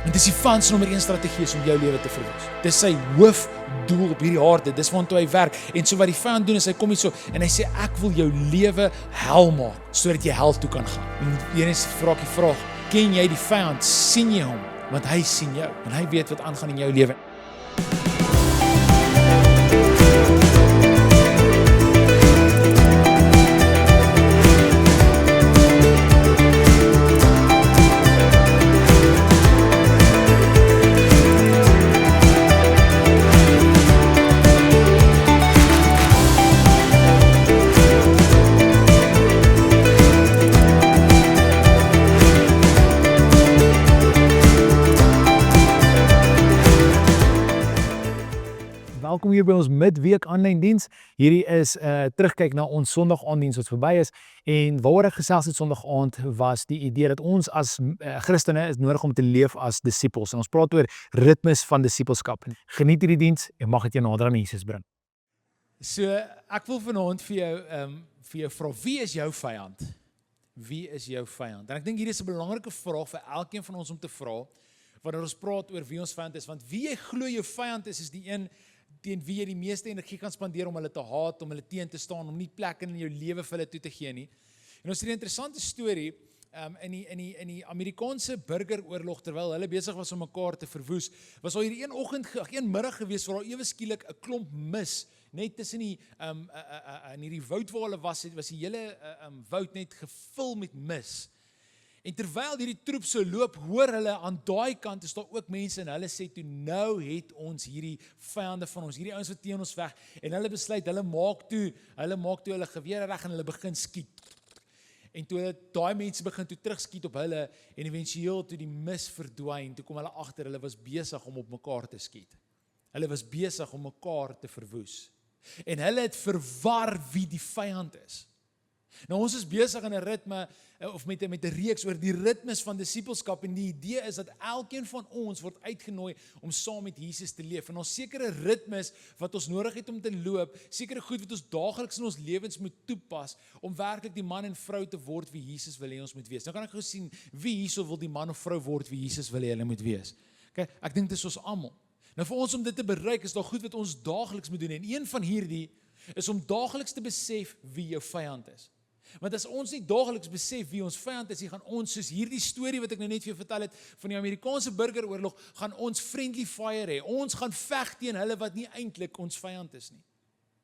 En dis die vyand se nommer 1 strategie is om jou lewe te verwoes. Dis sy hoofdoel op hierdie aarde, dis waartoe hy werk. En so wat die vyand doen is hy kom hier so en hy sê ek wil jou lewe hel maak sodat jy hel toe kan gaan. En Jenes vra die vraag, ken jy die vyand? Sien jy hom? Want hy sien jou en hy weet wat aangaan in jou lewe. Welkom hier by ons midweek aanlyn diens. Hierdie is terugkyk na ons Sondag aand diens wat verby is en waaroor ek gesels het Sondag aand was die idee dat ons as Christene is nodig om te leef as disippels. En ons praat oor ritmes van disippelskap. Geniet hierdie diens en mag dit jou nader aan Jesus bring. So ek wil vanaand vir jou vra, wie is jou vyand? Wie is jou vyand? En ek dink hierdie is 'n belangrike vraag vir elkeen van ons om te vra wanneer ons praat oor wie ons vyand is, want wie jy glo jou vyand is die een teen wie jy die meeste energie kan spandeer om hulle te haat, om hulle teen te staan, om nie plek in jou lewe vir hulle toe te gee nie. En ons het 'n interessante storie in die Amerikaanse burgeroorlog, terwyl hulle besig was om mekaar te verwoes, was al hierdie een middag gewees waar daar ewe skielik 'n klomp mis net tussen die in hierdie woud waar hulle was die hele woud net gevul met mis. En terwyl hierdie troep so loop, hoor hulle aan daai kant is daar ook mense en hulle sê toe nou het ons hierdie vyande van ons, hierdie ouens wat teen ons veg en hulle besluit hulle maak toe hulle gewere reg en hulle begin skiet. En toe daai mense begin toe terugskiet op hulle en éventueel toe die mis verdwyn, toe kom hulle agter hulle was besig om op mekaar te skiet. Hulle was besig om mekaar te verwoes. En hulle het verwar wie die vyand is. Nou ons is besig in 'n ritme of met 'n reeks oor die ritmes van disippelskap en die idee is dat elkeen van ons word uitgenooi om saam met Jesus te leef en ons sekere ritmes wat ons nodig het om te loop, sekere goed wat ons daagliks in ons lewens moet toepas om werklik die man en vrou te word wie Jesus wil hê ons moet wees. Nou kan ek gou sien wie hierso wil die man of vrou word wie Jesus wil hê hulle moet wees. Okay, ek dink dit is ons almal. Nou vir ons om dit te bereik is daar goed wat ons daagliks moet doen en een van hierdie is om daagliks te besef wie jou vyand is. Want as ons nie daagliks besef wie ons vyand is, gaan ons soos hierdie storie wat ek nou net vir jou vertel het van die Amerikaanse burgeroorlog, gaan ons friendly fire hê. Ons gaan veg teen hulle wat nie eintlik ons vyand is nie.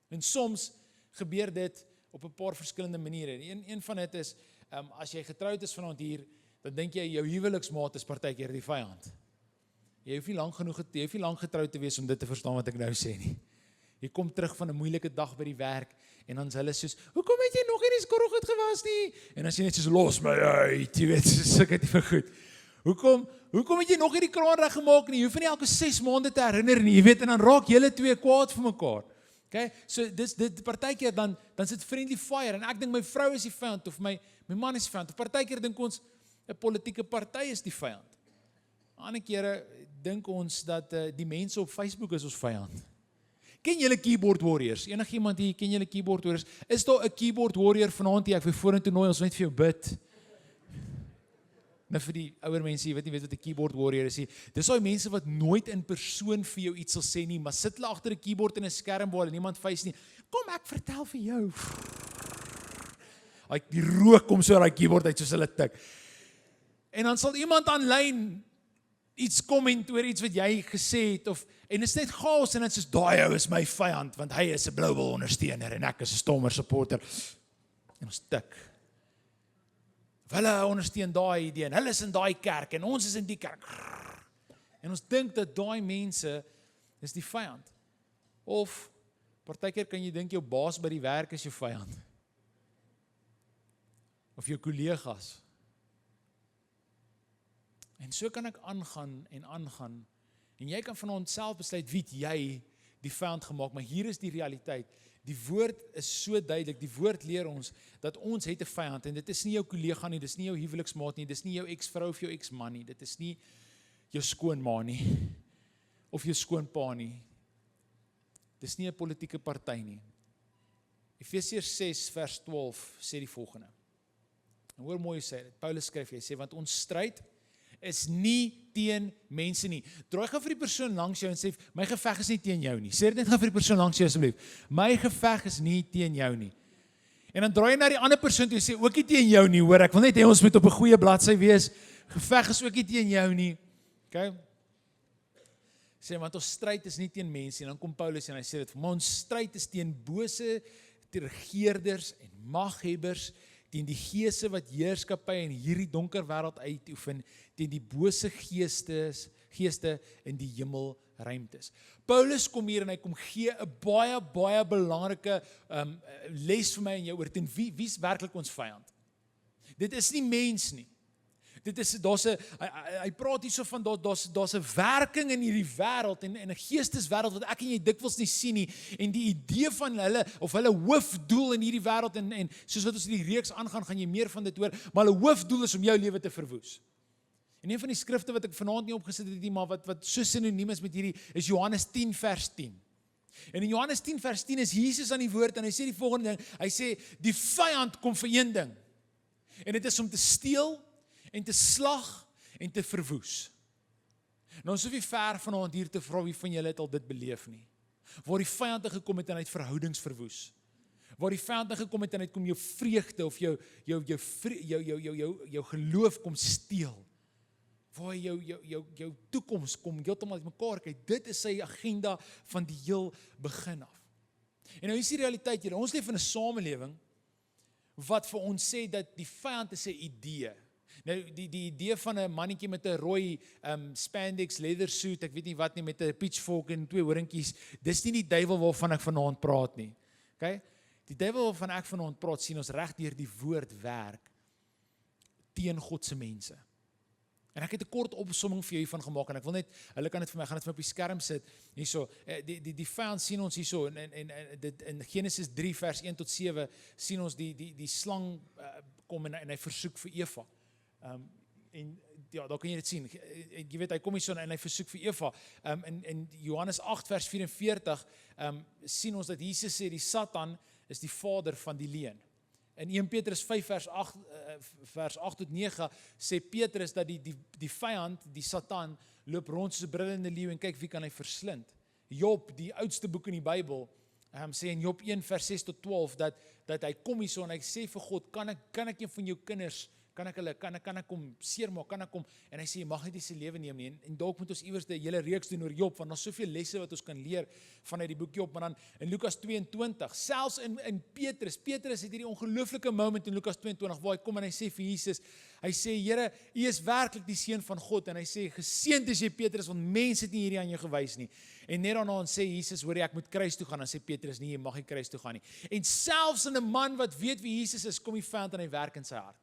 En soms gebeur dit op 'n paar verskillende maniere. Een van dit is as jy getroud is vanaand hier, dan dink jy jou huweliksmaat is partykeer die vyand. Jy hoef nie lank getroud te wees om dit te verstaan wat ek nou sê nie. Jy kom terug van 'n moeilike dag by die werk en dan is hulle soos, hoekom het jy nog nie die skorrelgoed gewas nie? En as jy net soos, los my uit, jy weet, soos ek het nie vir goed. Hoekom het jy nog nie die kraan reg gemaak nie? Jy hoef nie elke 6 maande te herinner nie, jy weet, en dan raak julle twee kwaad vir mekaar. Okay? So dit partykeer dan sit friendly fire en ek dink my vrou is die vyand of my man is die vyand. Of partykeer dink ons 'n politieke party is die vyand. Ander kere dink ons dat die mense op Facebook is ons vyand. Ken julle keyboard warriors? Enigiemand hier, ken julle keyboard warriors? Is daar 'n keyboard warrior vanaand hier? Ek wil vorentoe nooi, ons net vir jou bid. Nou vir die ouer mense, jy weet nie wat 'n keyboard warrior is nie. Dis daai mense wat nooit in persoon vir jou iets sal sê nie, maar sit hulle agter 'n keyboard en 'n skerm waar niemand face nie. Kom ek vertel vir jou. Die rook kom so uit daai keyboard uit soos hulle tik. En dan sal iemand aanlyn iets komment oor iets wat jy gesê het en dit is net chaos en dit is daai ou is my vyand want hy is 'n global ondersteuner en ek is 'n stommer supporter. En ons tik. Hulle ondersteun daai idee en hulle is in daai kerk en ons is in die kerk. En ons dink dat daai mense is die vyand. Of partykeer kan jy dink jou baas by die werk is jou vyand. Of jou kollegas. En so kan ek aangaan en jy kan van onsself besluit wie jy die vyand gemaak, maar hier is die realiteit. Die woord is so duidelik, die woord leer ons dat ons het 'n vyand en dit is nie jou kollega nie, dis nie jou huweliksmaat nie, dis nie jou eksvrou of jou eksman nie, dit is nie jou skoonma nie of jou skoonpa nie. Dis nie 'n politieke party nie. Efesiërs 6 vers 12 sê die volgende. En hoor mooi sê dit. Paulus skryf, hy sê want ons stryd is nie teen mense nie. Draai gou vir die persoon langs jou en sê, my geveg is nie teen jou nie. Sê dit net gou vir die persoon langs jou asseblief. My geveg is nie teen jou nie. En dan draai jy na die ander persoon toe en sê, ook nie teen jou nie, hoor, ek wil net hê ons moet op 'n goeie bladsy wees. Geveg is ook nie teen jou nie. Okay? Sê, want ons stryd is nie teen mense, en dan kom Paulus en hy sê dit, maar ons stryd is teen bose regeerders en maghebbers, teen die geeste wat heerskappy in hierdie donker wêreld uitoefen, teen die bose geeste in die hemelruimtes. Paulus kom hier en hy kom gee 'n baie belangrike les vir my en jou oor, teen wie is werklik ons vyand? Dit is nie mens nie. Hy praat hierso van daar's 'n werking in hierdie wêreld en 'n geesteswêreld wat ek en jy dikwels nie sien nie, en die idee van hulle hoofdoel in hierdie wêreld en soos wat ons die reeks aangaan, gaan jy meer van dit hoor, maar hulle hoofdoel is om jou lewe te verwoes. En een van die skrifte wat ek vanaand nie opgesit het nie, maar wat so sinoniem is met hierdie, is Johannes 10 vers 10. En in Johannes 10 vers 10 is Jesus aan die woord en hy sê die volgende ding, hy sê, die vyand kom vir een ding, en dit is om te steel, en te slag, en te verwoes. Nou ons hoef nie ver vanaand hier te vra wie van julle het al dit beleef nie. Waar die vyand gekom het en hy het verhoudings verwoes. Waar die vyand gekom het en hy het kom jou vreugde of jou geloof kom steel. Waar jou toekoms kom heeltemal uitmekaar kyk. Dit is sy agenda van die heel begin af. En nou is die realiteit hier, ons leef in 'n samelewing wat vir ons sê dat die vyand is 'n idee. Nou, die idee van 'n mannetjie met 'n rooi spandex leather suit, ek weet nie wat nie, met 'n pitchfork en 2 horingkies, dis nie die duiwel waarvan ek vanaand praat nie. Okay? Die duiwel waarvan ek vanaand praat, sien ons reg deur die woord werk teen God se mense. En ek het 'n kort opsomming vir jou hiervan gemaak, en ek wil net, hulle kan dit vir my, gaan dit vir my op die skerm sit, hierso, die vyand sien ons hierso, en dit in Genesis 3 vers 1 tot 7, sien ons die slang kom en hy versoek vir Eva. En ja, daar kan jy dit sien, jy weet, hy kom hier so en hy versoek vir Eva, in Johannes 8 vers 44, sien ons dat Jesus sê, die Satan is die vader van die leuen. In 1 Petrus 5 vers 8 tot 9, sê Petrus dat die vyand, die Satan, loop rond soos 'n brullende leeu en kyk wie kan hy verslind. Job, die oudste boek in die Bybel, sê in Job 1 vers 6 tot 12, dat hy kom hier so en hy sê vir God, kan ek een van jou kinders, kan ek kom seermaak, kan ek kom, en hy sê, jy mag nie sy lewe neem nie, en dalk moet ons iewers die hele reeks doen oor Job, want daar's soveel lesse wat ons kan leer vanuit die boek Job, maar dan in Lukas 22, selfs in Petrus het hierdie ongelooflike moment in Lukas 22, waar hy kom en hy sê vir Jesus, hy sê, Here, U is werklik die seun van God, en hy sê, geseënd is jy Petrus, want mense het nie hierdie aan jou gewys nie, en net daarna sê Jesus, hoor jy, ek moet kruis toe gaan, dan sê Petrus, nee, jy mag nie kruis toe gaan nie, en selfs in 'n man wat weet wie Jesus is, kom die vyand en hy werk in sy hart.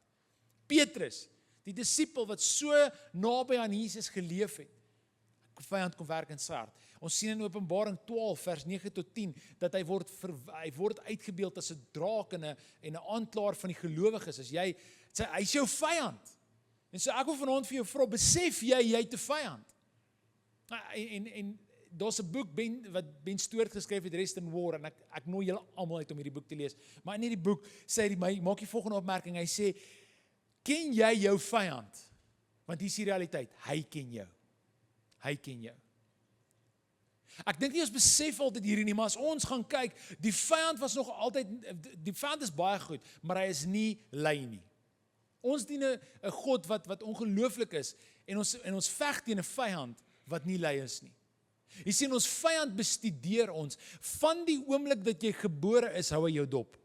Petrus, die disipel wat so naby aan Jesus geleef het, die vyand kom werk in sy hart. Ons sien in Openbaring 12 vers 9 tot 10, dat hy word uitgebeeld as 'n draak en 'n aanklaer van die gelowiges. Hy is jou vyand. En so ek wil vanaand vir jou vra, besef jy het 'n vyand? En daar's 'n boek wat Ben Stoort geskryf het, Rest in War, en ek nooi julle almal uit om hierdie boek te lees. Maar in hierdie boek sê hy, maak die volgende opmerking, hy sê, ken jy jou vyand? Want hier is die realiteit, hy ken jou. Hy ken jou. Ek dink nie ons besef altyd hierdie nie, maar as ons gaan kyk, die vyand was nog altyd, die vyand is baie goed, maar hy is nie lui nie. Ons dien 'n God wat ongelooflik is, en ons veg teen 'n vyand wat nie lui is nie. Jy sien, ons vyand bestudeer ons, van die oomblik dat jy gebore is, hou hy jou dop.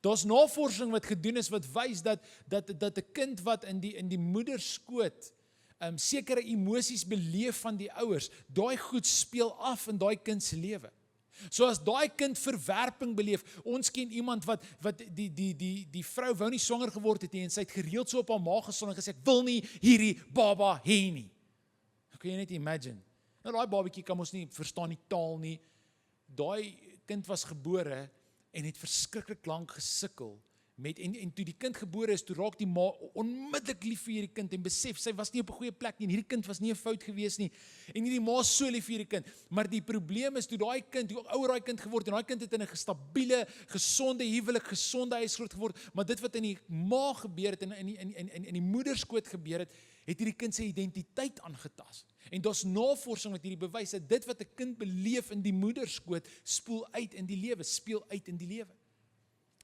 Daar's navorsing wat gedoen is wat wys dat 'n kind wat in die moederskoot sekere emosies beleef van die ouers, daai goed speel af in daai kind se lewe. So as daai kind verwerping beleef, ons ken iemand wat die vrou wou nie swanger geword het nie, en sy het gereeld so op haar maag geson en gesê, ek wil nie hierdie baba hê nie. Kan jy net imagine? Nou daai babatjie kan ons nie verstaan die taal nie. Daai kind was gebore en het verskriklik lank gesukkel En toe die kind gebore is, toe raak die ma onmiddellik lief vir hierdie kind en besef, sy was nie op 'n goeie plek nie, en hierdie kind was nie 'n fout gewees nie, en hierdie ma is so lief vir hierdie kind, maar die probleem is, toe daai kind, hoe ouer daai kind geword, en daai kind het in 'n stabiele, gesonde huwelik, gesonde huis groot geword, maar dit wat in die ma gebeur het, en in die moederskoot gebeur het hierdie kind sy identiteit aangetas. En daar's navorsing wat hierdie bewys dat dit wat 'n kind beleef in die moederskoot, spoel uit in die lewe, speel uit in die lewe.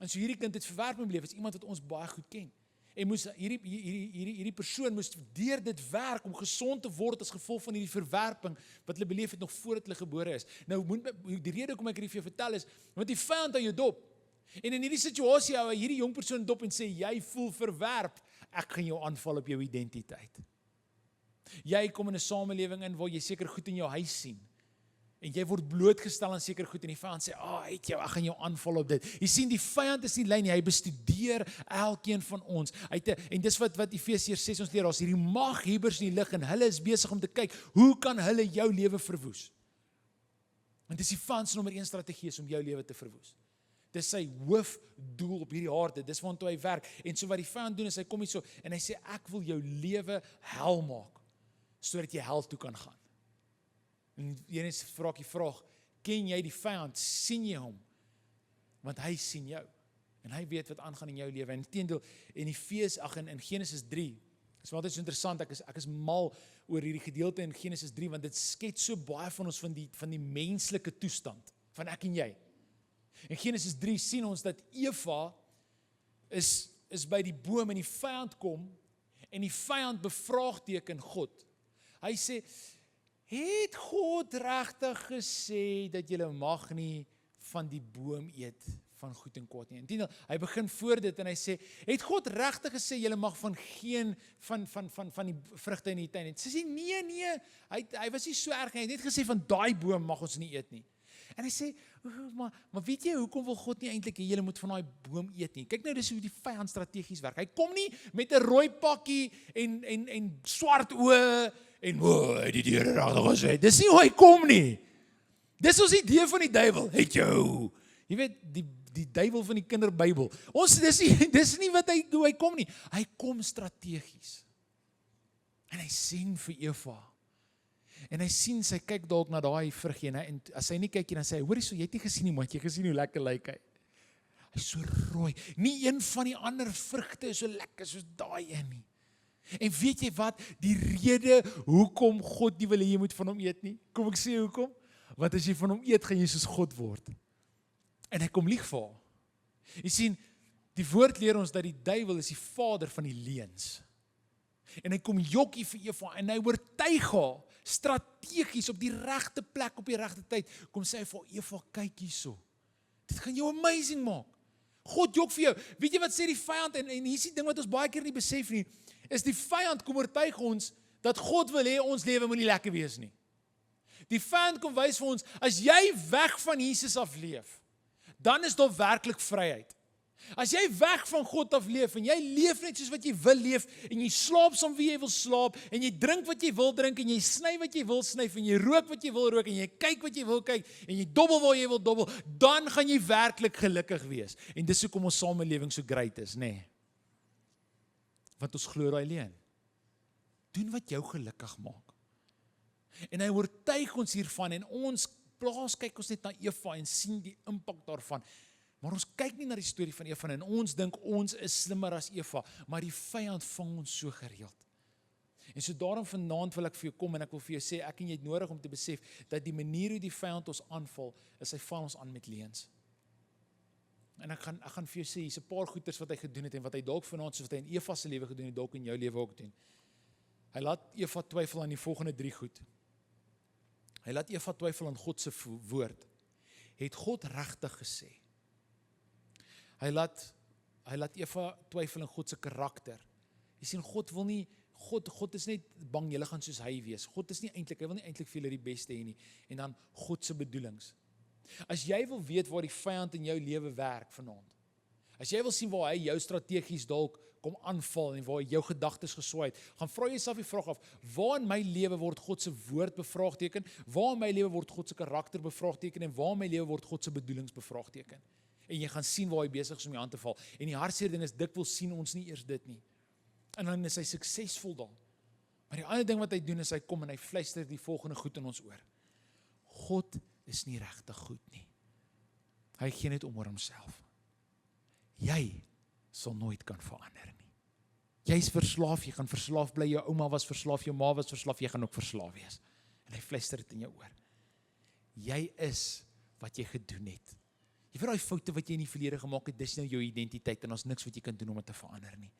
En so hierdie kind het verwerping beleef, is iemand wat ons baie goed ken. En moes hierdie persoon moes deur dit werk om gesond te word as gevolg van hierdie verwerping wat hulle beleef het nog voordat hulle gebore is. Nou die rede hoekom ek hierdie vir jou vertel is, want die vyand hou jou dop. En in hierdie situasie hou hy hierdie jong persoon dop en sê, jy voel verwerp, ek gaan jou aanval op jou identiteit. Jy kom in 'n samelewing in waar jy seker goed in jou huis sien. En jy word blootgestel aan seker goed en die vyand sê, ek gaan jou aanval op dit. Jy sien, die vyand is nie lyn nie, hy bestudeer elkeen van ons. En dis wat Efesiërs 6 ons leer, daar's hierdie maghebers in die lig en hulle is besig om te kyk, hoe kan hulle jou lewe verwoes? En dis die vyand se nommer 1 strategie is om jou lewe te verwoes. Dis sy hoofdoel op hierdie aarde, dis waartoe hy werk. En so wat die vyand doen is, hy kom hier so, en hy sê, ek wil jou lewe hel maak, sodat jy hel toe kan gaan. En Jenes vra ek die vraag, ken jy die vyand, sien jy hom? Want hy sien jou, en hy weet wat aangaan in jou lewe. En teendeel, in Genesis 3, is altyd so interessant, ek is mal oor hierdie gedeelte in Genesis 3, want dit skets so baie van ons van die menslike toestand, van ek en jy. In Genesis 3 sien ons dat Eva is by die boom en die vyand kom, en die vyand bevraagteken God. Hy sê, het God regtig gesê dat jy mag nie van die boom eet van goed en kwaad nie? En hy begin voor dit en hy sê, het God regtig gesê jy mag van geen van die vrugte in die tuin eet? Sy sê nee, hy was nie so erg, hy het net gesê van daai boom mag ons nie eet nie. En hy sê, maar weet jy, hoekom wil God nie eintlik hê julle moet van daai boom eet nie? Kyk nou, dis hoe die vyand strategies werk. Hy kom nie met 'n rooi pakkie en swart oë en die deure regtig gesê. Dis nie hoe hy kom nie. Dis ons idee van die duiwel. Het jou. Jy weet, die duiwel van die kinderbybel. Dis nie hoe hy kom nie. Hy kom strategies. En hy sien vir Eva. En hy sien, sy kyk dalk na daai vruggie, en as hy nie kyk nie, dan sê hy, hoor jy het nie gesien nie, want jy gesien hoe lekker lyk hy. Hy is so rooi. Nie een van die ander vrugte is so lekker soos daai een nie. En weet jy wat, die rede hoekom God nie wil hê jy moet van hom eet nie, kom ek sê hoekom? Want as jy van hom eet, gaan jy soos God word. En hy kom lieg vir haar. Jy sien, die woord leer ons dat die duiwel is die vader van die leuns. En hy kom jokkie vir Eva, en hy oortuig haar, strategies op die regte plek, op die regte tyd, kom sê hy vir Eva, kyk hierso. Dit gaan jou amazing maak. God jok vir jou. Weet jy wat sê die vyand, en hier is die ding wat ons baie keer nie besef nie, is die vyand kom oortuig ons, dat God wil hê ons lewe moet nie lekker wees nie. Die vyand kom wys vir ons, as jy weg van Jesus af leef, dan is daar werklik vryheid. As jy weg van God af leef, en jy leef net soos wat jy wil leef, en jy slaap soos wie jy wil slaap, en jy drink wat jy wil drink, en jy sny wat jy wil sny, en jy rook wat jy wil rook, en jy kyk wat jy wil kyk, en jy dobbel waar jy wil dobbel, dan gaan jy werklik gelukkig wees. En dis hoekom ons samelewing so great is, nê? Want ons glo daai leuen. Doen wat jou gelukkig maak. En hy oortuig ons hiervan, en ons plaas kyk ons net na Eva, en sien die impak daarvan. Maar ons kyk nie na die storie van Eva, en ons dink ons is slimmer as Eva, maar die vyand vang ons so gereeld. En so daarom vanaand wil ek vir jou kom, en ek wil vir jou sê, ek en jy het nodig om te besef, dat die manier hoe die vyand ons aanval, is hy val ons aan met leuns. En ek gaan vir jou sê, hier's 'n paar goeters wat hy gedoen het, en wat hy dalk vanaand, soos wat hy in Eva se lewe gedoen het, dalk in jou lewe ook doen. Hy laat Eva twyfel aan die volgende 3 goed. Hy laat Eva twyfel aan God se woord. Het God regtig gesê? Hy laat Eva twyfel in God se karakter. Jy sien, God is net bang, julle gaan soos hy wees. Hy wil nie eintlik vir julle die beste hê nie. En dan God se bedoelings. As jy wil weet waar die vyand in jou lewe werk vanaand, as jy wil sien waar hy jou strategies dalk kom aanval en waar hy jou gedagtes geswaai het, gaan vra jouself die vraag af, waar in my lewe word God se woord bevraagteken, waar in my lewe word God se karakter bevraagteken, en waar in my lewe word God se bedoelings bevraagteken. En jy gaan sien waar hy besig is om jou aan te val. En die hartseer ding is, dikwels sien ons nie eers dit nie. En dan is hy suksesvol daar. Maar die ander ding wat hy doen is, hy kom en hy fluister die volgende goed in ons oor. God is nie regtig goed nie. Hy gee net om oor homself. Jy sal nooit kan verander nie. Jy is verslaaf, jy gaan verslaaf bly, jou ouma was verslaaf, jou ma was verslaaf, jy gaan ook verslaaf wees. En hy fluister dit in jou oor. Jy is wat jy gedoen het. Jy weet daai foute wat jy in die verlede gemaak het, dis nou jou identiteit en daar's niks wat jy kan doen om dit te verander nie.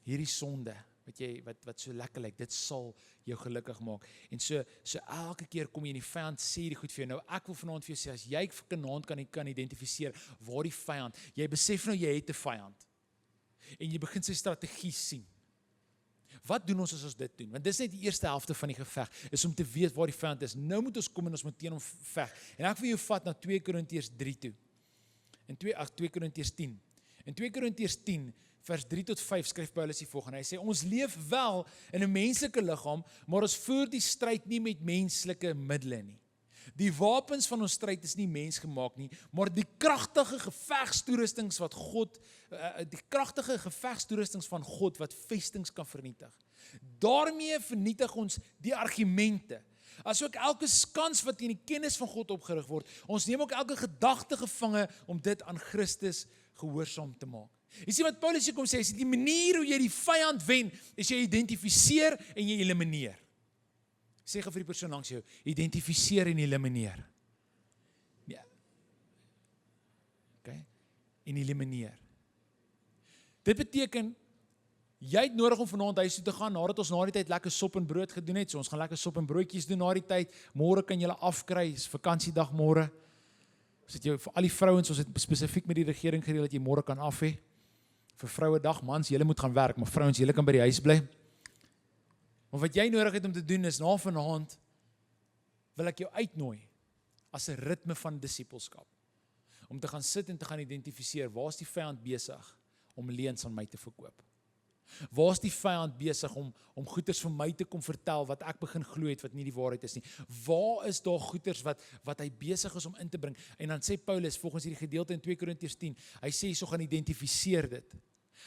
Hierdie sonde wat so lekker lyk, dit sal jou gelukkig maak. En so elke keer kom jy in die vyand sê die goed vir jou. Nou ek wil vanaand vir jou sê, as jy vanaand kan identifiseer waar die vyand, jy besef nou jy het 'n vyand. En jy begin sy strategie sien. Wat doen ons as ons dit doen? Want dis net die eerste helfte van die geveg, is om te weet waar die vyand is. Nou moet ons kom en ons moet teen hom veg. En ek wil jou vat na 2 Korintiërs 3 toe. In 2 Korintiërs 10. In 2 Korintiërs 10 vers 3 tot 5 skryf Paulus die volgende. Hy sê, ons leef wel in 'n menslike liggaam, maar ons voer die stryd nie met menslike middele nie. Die wapens van ons stryd is nie mensgemaak nie, maar die kragtige gevegstoerustings van God wat vestings kan vernietig. Daarmee vernietig ons die argumente. Asook elke skans wat teen die kennis van God opgerig word, ons neem ook elke gedagte gevange om dit aan Christus gehoorsaam te maak. Jy sien wat Paulus hier kom sê, is die manier hoe jy die vyand wen, is jy identifiseer en jy elimineer. Sê gou vir die persoon langs jou, identifiseer en elimineer. Ja. Okay. En elimineer. Dit beteken, jy het nodig om vanaand huis toe te gaan, nadat ons na die tyd lekker sop en brood gedoen het, so ons gaan lekker sop en broodjies doen na die tyd, môre kan julle afkry, is vakansiedag môre. Ons het jou, vir al die vrouens, ons het spesifiek met die regering gereël dat jy môre kan af hê. Vir vrouedag, mans, julle moet gaan werk, maar vrouens, julle kan by die huis bly. Maar wat jy nodig het om te doen is, na vanaand, wil ek jou uitnooi, as 'n ritme van disippelskap, om te gaan sit en te gaan identifiseer, waar is die vyand besig om leuns aan my te verkoop? Waar is die vyand besig om goeders vir my te kom vertel, wat ek begin glo het, wat nie die waarheid is nie? Waar is daar goeders wat hy besig is om in te bring? En dan sê Paulus, volgens hierdie gedeelte in 2 Korintiërs 10, hy sê, so gaan identifiseer dit.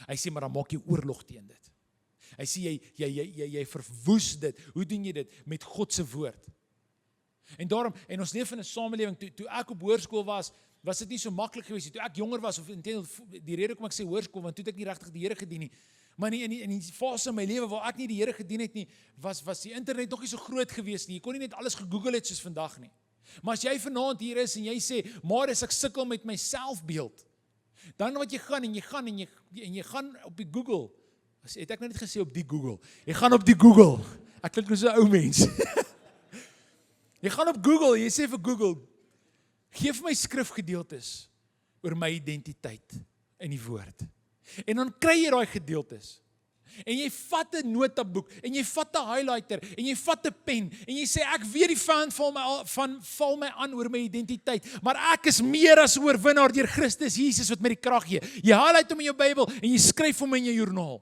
Hy sê, maar dan maak jy oorlog teen dit. Hy sê, jy verwoes dit. Hoe doen jy dit? Met God se woord. En daarom, en ons leef in 'n samelewing, toe ek op hoërskool was dit nie so maklik geweest nie. Toe ek jonger was, of die rede kom ek sê hoërskool, want toe het ek nie regtig die Here gedien nie. Maar in die fase in my lewe waar ek nie die Here gedien het nie, was die internet nog nie so groot geweest nie. Jy kon nie net alles gegoogel het soos vandag nie. Maar as jy vanaand hier is en jy sê, maar as ek sukkel met my selfbeeld, dan wat jy gaan en jy gaan op die Google. Het ek nou net gesê op die Google. Jy gaan op die Google. Ek klink soos 'n ou mens. Jy gaan op Google, jy sê vir Google, gee vir my skrifgedeeltes oor my identiteit in die woord. En dan kry jy daai gedeeltes. En jy vat 'n notaboek, en jy vat 'n highlighter, en jy vat 'n pen, en jy sê, ek weet die vyand val my aan oor my identiteit, maar ek is meer as oorwinnaar deur Christus Jesus wat my die krag gee. Jy highlight hom in jou Bybel, en jy skryf hom in jou joernaal.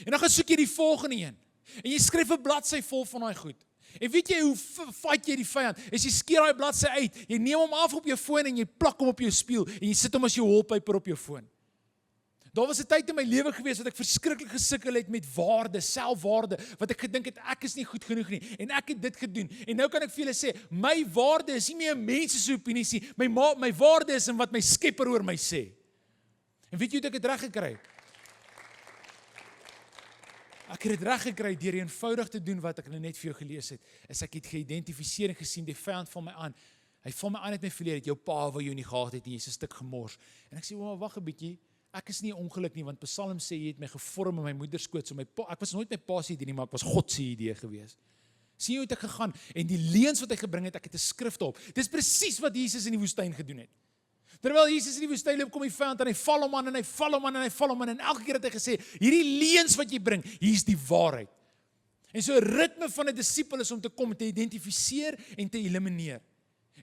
En dan gaan soek jy die volgende een, en jy skryf 'n bladsy vol van daai goed. En weet jy hoe fight jy die vyand? As jy skeer daai bladsy uit, jy neem hom af op jou foon, en jy plak hom op jou spieël, en jy sit hom as jou wallpaper op jou foon. Daar was 'n tyd in my lewe gewees wat ek verskriklik gesukkel het met waarde, selfwaarde, wat ek gedink het ek is nie goed genoeg nie en ek het dit gedoen. En nou kan ek vir julle sê, my waarde is nie meer mense se opinies nie. My waarde is in wat my Skepper oor my sê. En weet jy hoe ek dit reg gekry het? Ek het dit reg gekry deur eenvoudig te doen wat ek net vir jou gelees het. Is ek het geïdentifiseer en gesien die vyand val my aan. Hy val my aan met my verlede, jou pa wou jou nie gehad het nie, jy's 'n stuk gemors. En ek sê, maar wag 'n bietjie. Ek is nie ongeluk nie, want Psalm sê, jy het my gevorm in my moederskoot, so ek was nooit my pa se idee nie, maar ek was God se idee gewees. Sien hoe het ek gegaan, en die leuns wat hy gebring het, ek het 'n skrif daarop. Dis presies wat Jesus in die woestyn gedoen het. Terwyl Jesus in die woestyn loop, kom die vyand en hy val hom aan, en hy val hom aan, en hy val hom aan, en elke keer het hy gesê, hierdie leuns wat jy bring, hier is die waarheid. En so 'n ritme van 'n disipel is om te kom, te identifiseer en te elimineer.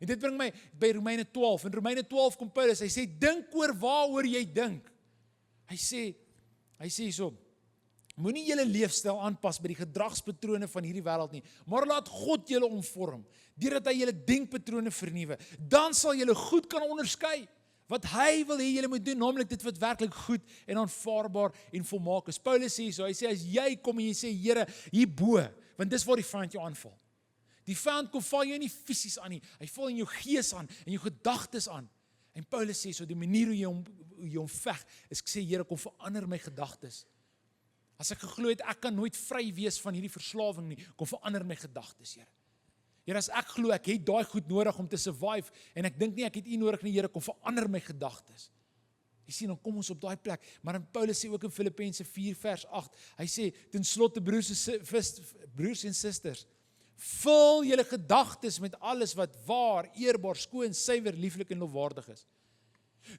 En dit bring my by Romeine 12. In Romeine 12 kom Paulus, hy sê, dink oor waaroor jy dink. Hy sê so, Moenie julle leefstyl aanpas by die gedragspatrone van hierdie wêreld nie, maar laat God julle omvorm, deurdat hy julle denkpatrone vernuwe. Dan sal julle goed kan onderskei wat hy wil hê julle moet doen, naamlik dit wat werklik goed en aanvaarbaar en volmaak is. Paulus sê so, hy sê as jy kom en jy sê Here, hierbo, want dis waar die vyand jou aanval. Die vyand kom val jou nie fisies aan nie, hy val in jou gees aan, en jou gedagtes aan. En Paulus sê so, die manier hoe jy hom veg, is ek sê Here, kom verander my gedagtes. As ek geglo het, ek kan nooit vry wees van hierdie verslawing nie, kom verander my gedagtes, Here. Here, as ek glo, ek het daai goed nodig om te survive, en ek dink nie, ek het U nodig nie, Here, kom verander my gedagtes. Jy sien, dan kom ons op daai plek, maar dan Paulus sê ook in Filippense 4 vers 8, hy sê, ten slotte broers en susters, vul julle gedagtes met alles wat waar, eerbaar, skoon, suiwer, lieflik en lofwaardig is.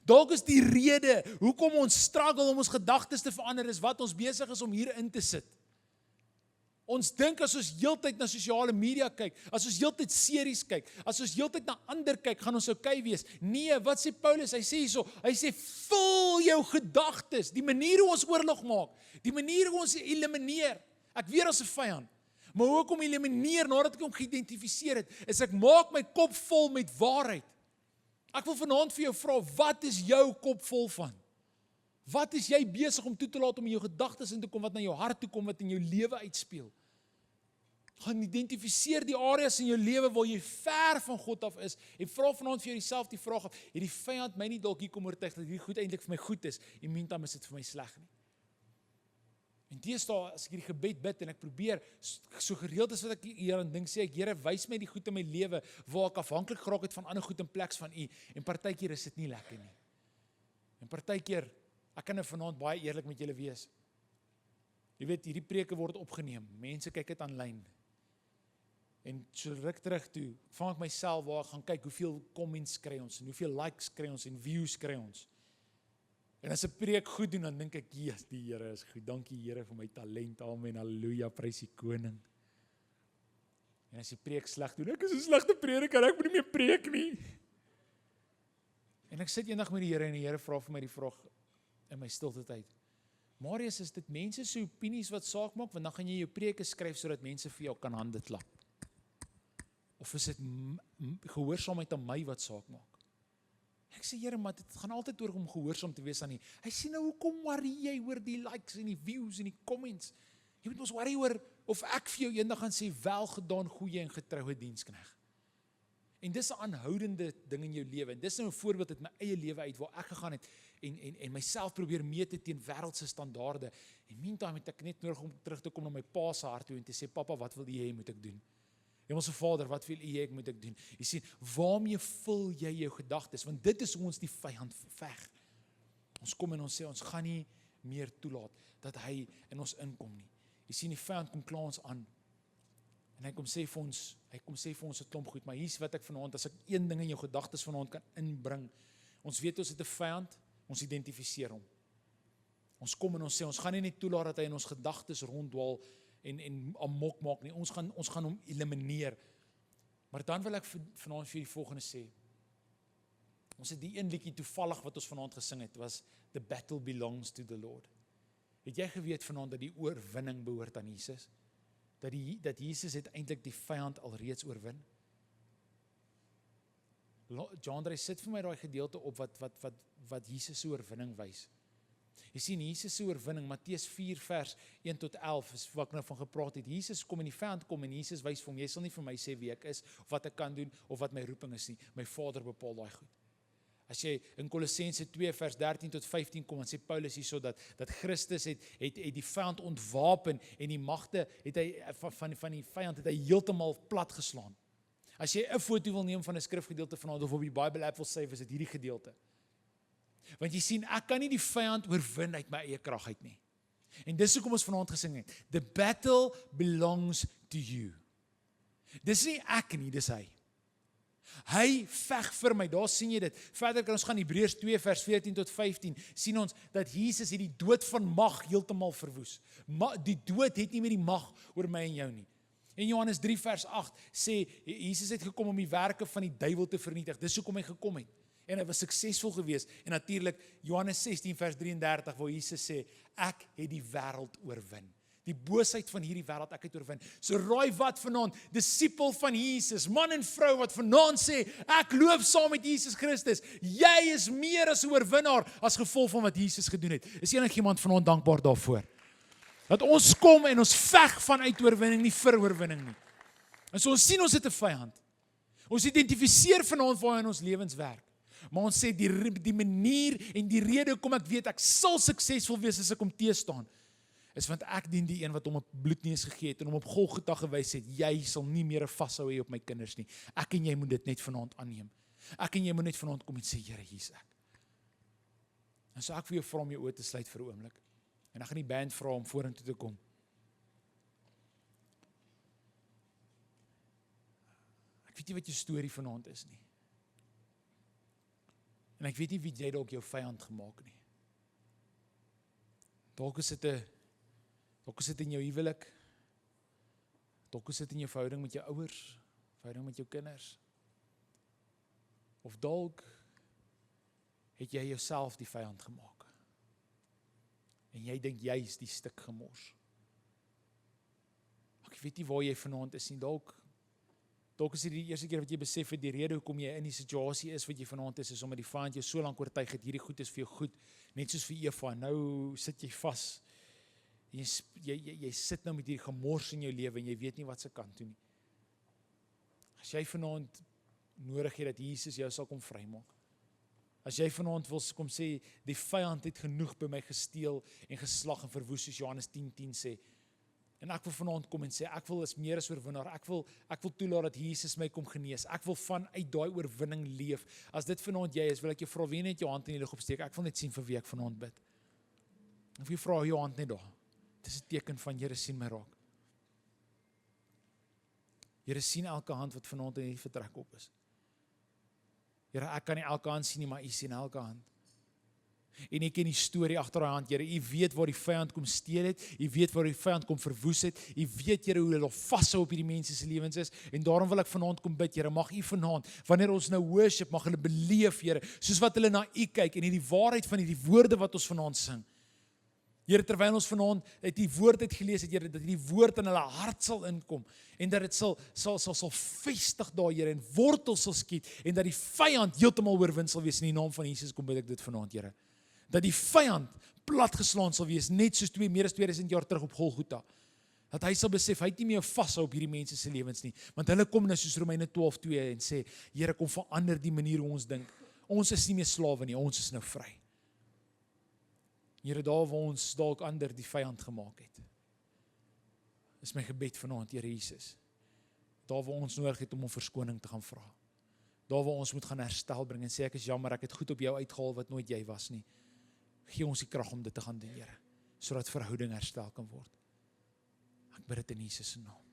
Dalk is die rede, hoekom ons struggle om ons gedagtes te verander, is wat ons besig is om hier in te sit. Ons dink as ons heeltyd na sosiale media kyk, as ons heeltyd series kyk, as ons heeltyd na ander kyk, gaan ons okay wees. Nee, wat sê Paulus? Hy sê hierso, hy sê, vul jou gedagtes, die manier hoe ons oorlog maak, die manier hoe ons elimineer, ek weer as 'n vyand, maar hoe ek hom elimineer, nadat ek hom geïdentifiseer het, is ek maak my kop vol met waarheid. Ek wil vanaand vir jou vra, wat is jou kop vol van? Wat is jy besig om toe te laat om in jou gedagtes in te kom, wat na jou hart toe kom, wat in jou lewe uitspeel? Gaan identifiseer die areas in jou lewe waar jy ver van God af is, en vra vanaand vir jouself die vraag af, het die vyand my nie dalk hier kom oortuig, dat hierdie goed eintlik vir my goed is, en meantime is dit vir my sleg nie. En deesdae, as ek hierdie gebed bid, en ek probeer, so gereeld as wat ek hier aan dink, sê ek, Here, wys my die goed in my lewe, waar ek afhanklik geraak het van ander goed in plek van U, en partykeer is dit nie lekker nie. En partykeer, ek kan nou vanaand baie eerlik met julle wees. Jy weet, hierdie preke word opgeneem, mense kyk dit aanlyn. En so ruk terug toe, vang ek myself waar ek gaan kyk, hoeveel comments kry ons, en hoeveel likes kry ons, en views kry ons. En as 'n preek goed doen, dan dink ek, yes, die Here is goed, dankie Here vir my talent, amen, halleluja, prys die koning. En as die preek sleg doen, ek is 'n slegte prediker, ek moet nie meer preek nie. En ek sit eendag met die Here, en die Here vra vir my die vraag, in my stilte tyd, Marius, is dit mense se opinies wat saak maak, want dan gaan jy jou preke skryf, sodat mense vir jou kan hande klap. Of is dit gehoorsaamheid aan my wat saak maak? Ek sê, Here, maar dit gaan altyd oor om gehoorsaam te wees aan U. Hy sê, nou, hoekom worry jy oor die likes en die views en die comments? Jy moet ons worry oor, of ek vir jou eendag gaan sê, welgedaan, goeie en getroue diensknegt. En dis 'n aanhoudende ding in jou lewe, en dis nou 'n voorbeeld uit my eie lewe uit, waar ek gegaan het, en myself probeer meet teen wêreldse standaarde, en meantime het ek net nodig om terug te kom na my pa se hart toe, en te sê, Papa, wat wil U hê moet ek doen? Hemelse Vader, wat wil U hê moet ek doen? Jy sien, waarmee vul jy jou gedagtes? Want dit is hoe ons die vyand veg. Ons kom en ons sê, ons gaan nie meer toelaat, dat hy in ons inkom nie. Jy sien, die vyand kom klaar ons aan, en hy kom sê vir ons 'n klomp goed, maar hier's wat ek vanaand, as ek een ding in jou gedagtes vanaand kan inbring, ons weet ons het 'n vyand, ons identifiseer hom. Ons kom en ons sê, ons gaan nie net toelaat dat hy in ons gedagtes ronddwaal, en amok maak nie, ons gaan hom elimineer. Maar dan wil ek vanaand vir die volgende sê, ons het die een liedjie toevallig wat ons vanaand gesing het, was The Battle Belongs to the Lord. Het jy geweet vanaand dat die oorwinning behoort aan Jesus? Dat Jesus het eintlik die vyand alreeds oorwin? John Dre sit vir my daai gedeelte op wat Jesus se oorwinning wys. Jy sien, Jesus se oorwinning, Matteus 4 vers 1 tot 11, is wat ek nou van gepraat het. Jesus kom en die vyand kom, en Jesus wys vir hom, jy sal nie vir my sê wie ek is, of wat ek kan doen, of wat my roeping is nie. My Vader bepaal daai goed. As jy in Kolossense 2 vers 13 tot 15 kom, dan sê Paulus hierso dat Christus het die vyand ontwapen, en die magte het hy van die vyand het hy heeltemal plat geslaan. As jy 'n foto wil neem van 'n skrifgedeelte vanaand, of op die Bible app wil save, is dit hierdie gedeelte. Want jy sien, ek kan nie die vyand oorwin uit my eie krag uit nie. En dis hoekom ons vanaand gesing het, the battle belongs to you. Dis nie ek nie, dis hy. Hy veg vir my, daar sien jy dit. Verder kan ons gaan, Hebreërs 2 vers 14 tot 15, sien ons dat Jesus het die dood van mag heeltemal verwoes. Die dood het nie meer die mag oor my en jou nie. En Johannes 3 vers 8 sê, Jesus het gekom om die werke van die duiwel te vernietig. Dis hoekom hy gekom het. En hy was suksesvol geweest. En natuurlik Johannes 16 vers 33 waar Jesus sê, ek het die wêreld oorwin. Die boosheid van hierdie wêreld ek het oorwin. So raai wat vanaand, disipel van Jesus, man en vrou wat vanaand sê, ek loop saam met Jesus Christus. Jy is meer as 'n oorwinnaar as gevolg van wat Jesus gedoen het. Is enigiemand vanaand dankbaar daarvoor? Dat ons kom en ons veg vanuit oorwinning, nie vir oorwinning nie. En so ons sien ons het 'n vyand. Ons identifiseer vanaand waar hy in ons lewens werk. Maar ons sê die manier en die rede hoekom ek weet ek sal suksesvol wees as ek hom teëstaan, is want ek dien die een wat hom op bloedneus gegee het en hom op Golgotha gewys het, jy sal nie meer 'n vashou hê op my kinders nie. Ek en jy moet dit net vanaand aanneem. Ek en jy moet net vanaand kom en sê, Here, hier's ek. En so ek vir jou vra om jou oë te sluit vir 'n oomblik. En ek gaan die band vra om vorentoe te kom. Ek weet nie wat jou storie vanaand is nie. En ek weet nie wie jy dalk jou vyand gemaak nie. Dalk is dit in jou huwelik. Dalk is dit in jou verhouding met jou ouers, verhouding met jou kinders. Of dalk het jy jouself die vyand gemaak. En jy dink jy is die stuk gemors. Ek weet nie waar jy vanaand is nie, dalk is dit die eerste keer wat jy besef het die rede hoekom jy in die situasie is wat jy vanaand is omdat die vyand jou so lank oortuig het, hierdie goed is vir jou goed, net soos vir Eva, nou sit jy vas. Jy sit nou met hierdie gemors in jou lewe en jy weet nie wat se kant toe nie. As jy vanaand nodig het dat Jesus jou sal kom vrymaak. As jy vanaand wil kom sê, die vyand het genoeg by my gesteel en geslag en verwoes, soos Johannes 10:10 sê. En ek wil vanaand kom en sê, ek wil is meer as oorwinnaar, ek wil toelaat dat Jesus my kom genees, ek wil vanuit daai oorwinning leef. As dit vanaand jy is, wil ek jou vra, wie net jou hand in die lug opsteek, ek wil net sien vir wie ek vanaand bid. Of jy vra jou hand net daar, dit is 'n teken van, Here, sien my raak. Here, sien elke hand wat vanaand in hierdie vertrek op is. Here, ek kan nie elke hand sien nie, maar U sien elke hand. En U ken die storie agter daai hand, Here. U weet waar die vyand kom steel het, U weet waar die vyand kom verwoes het, U weet, Here, hoe hulle vashou op hierdie mense se lewens is, en daarom wil ek vanaand kom bid, Here, mag U vanaand, wanneer ons nou worship, mag hulle beleef, Here, soos wat hulle na U kyk, en hierdie waarheid van hierdie woorde wat ons vanaand sing. Here, terwyl ons vanaand uit die woord het gelees het, Here, dat die woord in hulle hart sal inkom, en dat dit sal vestig daar, Here, en wortel sal skiet, en dat die vyand heeltemal oorwin sal wees in die naam van Jesus, kom bid ek dit vanaand, Here. Dat die vyand platgeslaan sal wees, net soos meer as 2000 jaar terug op Golgotha. Dat hy sal besef, hy het nie meer vashou op hierdie mense se lewens nie, want hulle kom nou soos Romeine 12:2 en sê, Here, kom verander die manier hoe ons dink. Ons is nie meer slawe nie, ons is nou vry. Here, daar waar ons dalk ander die vyand gemaak het, is my gebed vanaand, Here Jesus. Daar waar ons nodig het om verskoning te gaan vra. Daar waar ons moet gaan herstel bring en sê, ek is jammer, ek het goed op jou uitgehaal wat nooit jy was nie. Gee ons die krag om dit te gaan doen, Here, sodat verhouding herstel kan word. Ek bid dit in Jesus se naam.